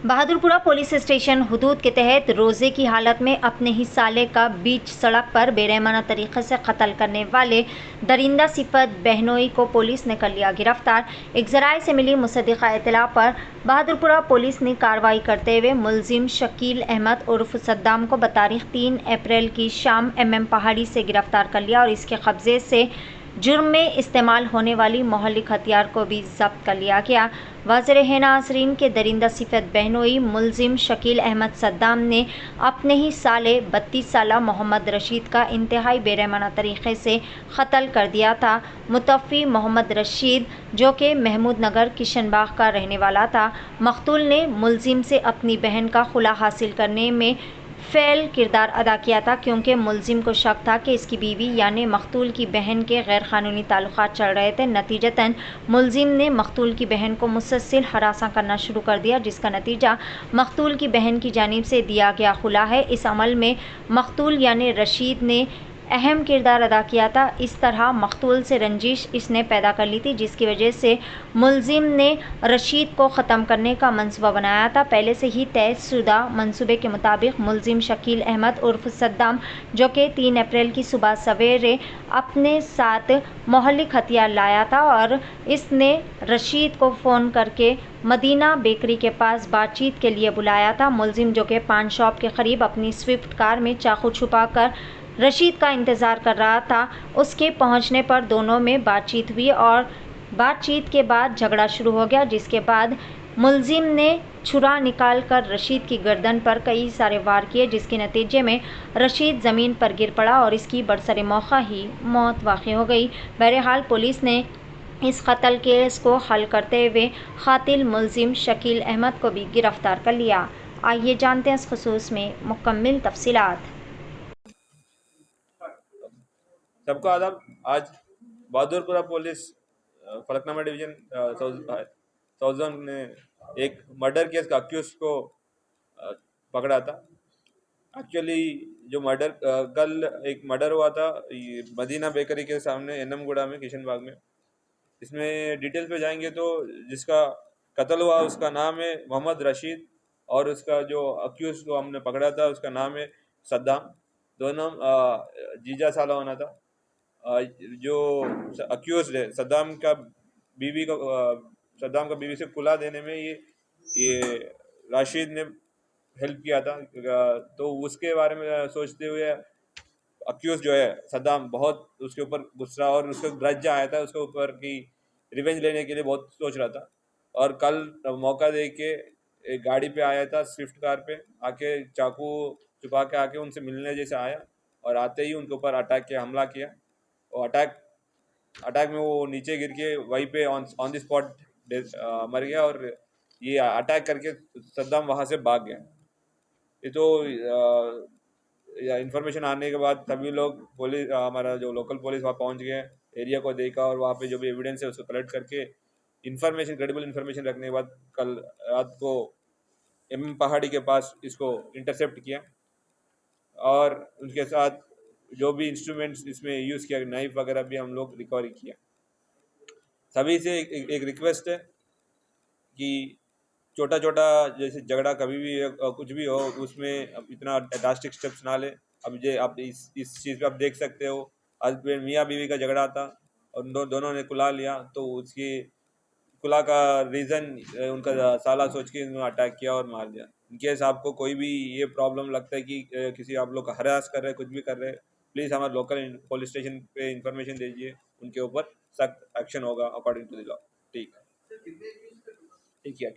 Bahadurpura police station हुदूद के तहत रोजे की हालत में अपने ही साले का बीच सड़क पर बेरहमाना तरीके से कत्ल करने वाले दरिंदा सिफत बहनोई को पुलिस ने कर लिया गिरफ्तार। एक जराये से मिली मुसद्दिका इत्तला पर बहादुरपुरा पुलिस ने कार्रवाई करते हुए मुलजिम शकील अहमद उर्फ सद्दाम को बतारीख 3 अप्रैल की शाम MM पहाड़ी से गिरफ्तार कर लिया और इसके कब्जे से जुर्म में इस्तेमाल होने वाली मोहल्लिक हथियार को भी जब्त कर लिया गया। वाज़ेह है नाज़रीन के दरिंदा सिफत बहनोई मुलजिम शकील अहमद सद्दाम ने अपने ही साले 32 साला मोहम्मद रशीद का इंतहाई बेरहमाना तरीके से कत्ल कर दिया था। मुतफ़ी मोहम्मद रशीद जो कि महमूद नगर किशनबाग का रहने वाला था, मकतूल ने मुलजिम से अपनी बहन का खुला हासिल करने में फ़ेल किरदार अदा किया था, क्योंकि मुलजिम को शक था कि इसकी बीवी यानी मकतूल की बहन के गैर कानूनी ताल्लुकात चल रहे थे। नतीजतन मुलजिम ने मकतूल की बहन को मुसलसल हरासा करना शुरू कर दिया, जिसका नतीजा मकतूल की बहन की जानिब से दिया गया खुला है। इस अमल में मकतूल यानी रशीद ने अहम किरदार अदा किया था। इस तरह मकतूल से रंजिश इसने पैदा कर ली थी, जिसकी वजह से मुलजिम ने रशीद को ख़त्म करने का मंसूबा बनाया था। पहले से ही तयशुदा मंसूबे के मुताबिक मुलजिम शकील अहमद उर्फ सद्दाम जो कि 3 अप्रैल की सुबह सवेरे अपने साथ मोहल्लिक हथियार लाया था और इसने रशीद को फ़ोन करके मदीना बेकरी के पास बातचीत के लिए बुलाया था। मुलजिम जो कि पान शॉप के करीब अपनी स्विफ्ट कार में चाकू छुपाकर रशीद का इंतज़ार कर रहा था। उसके पहुंचने पर दोनों में बातचीत हुई और बातचीत के बाद झगड़ा शुरू हो गया, जिसके बाद मुलजिम ने छुरा निकाल कर रशीद की गर्दन पर कई सारे वार किए, जिसके नतीजे में रशीद ज़मीन पर गिर पड़ा और इसकी बरसरे मौका ही मौत वाक़ई हो गई। बहरहाल पुलिस ने इस कत्ल केस को हल करते हुए कातिल मुलजिम शकील अहमद को भी गिरफ्तार कर लिया। आइए जानते हैं इस खसूस में मुकम्मल तफसीलात। सबको आदाब। आज Bahadurpura police Falaknuma division south zone ने एक मर्डर केस का अक्यूज को पकड़ा था। एक्चुअली जो मर्डर कल एक मर्डर हुआ था ये मदीना बेकरी के सामने एनमगुड़ा में किशनबाग में। इसमें डिटेल पे जाएंगे तो जिसका कत्ल हुआ उसका नाम है मोहम्मद रशीद और उसका जो अक्यूज को हमने पकड़ा था उसका नाम है सद्दाम। दोनों जीजा साला होना था। जो अक्यूज है सद्दाम का बीवी से कुला देने में ये राशिद ने हेल्प किया था। तो उसके बारे में सोचते हुए अक्यूज जो है सद्दाम बहुत उसके ऊपर गुस्सा और उसको ग्रज आया था उसके ऊपर कि रिवेंज लेने के लिए बहुत सोच रहा था। और कल मौका दे के एक गाड़ी पे आया था, स्विफ्ट कार पे आके चाकू छुपा के आके उनसे मिलने जैसे आया और आते ही उनके ऊपर अटैक किया, हमला किया। और अटैक में वो नीचे गिर के वहीं पे ऑन द स्पॉट मर गया और ये अटैक करके सद्दाम वहाँ से भाग गया। ये तो इंफॉर्मेशन आने के बाद सभी लोग पुलिस हमारा जो लोकल पुलिस वहाँ पहुँच गए, एरिया को देखा और वहाँ पे जो भी एविडेंस है उसको कलेक्ट करके इंफॉर्मेशन क्रेडिबल इंफॉर्मेशन रखने के बाद कल रात को MM पहाड़ी के पास इसको इंटरसेप्ट किया और उनके साथ जो भी इंस्ट्रूमेंट्स इसमें यूज़ किया, नाइफ वगैरह भी हम लोग रिकवरी किया। सभी से एक रिक्वेस्ट है कि छोटा छोटा जैसे झगड़ा कभी भी कुछ भी हो उसमें अब इतना ड्रास्टिक स्टेप्स ना ले। अब ये आप इस चीज़ पे आप देख सकते हो, आज मियाँ बीवी का झगड़ा था और दोनों ने कुला लिया तो उसकी कुला का रीज़न उनका साला सोच के उन्होंने अटैक किया और मार दिया। इनकेस आपको कोई भी ये प्रॉब्लम लगता है कि किसी आप लोग का हरास कर रहे हैं, कुछ भी कर रहे हैं, प्लीज़ हमारे लोकल पुलिस स्टेशन पे इंफॉर्मेशन दीजिए, उनके ऊपर सख्त एक्शन होगा अकॉर्डिंग टू द लॉ। ठीक है, ठीक है।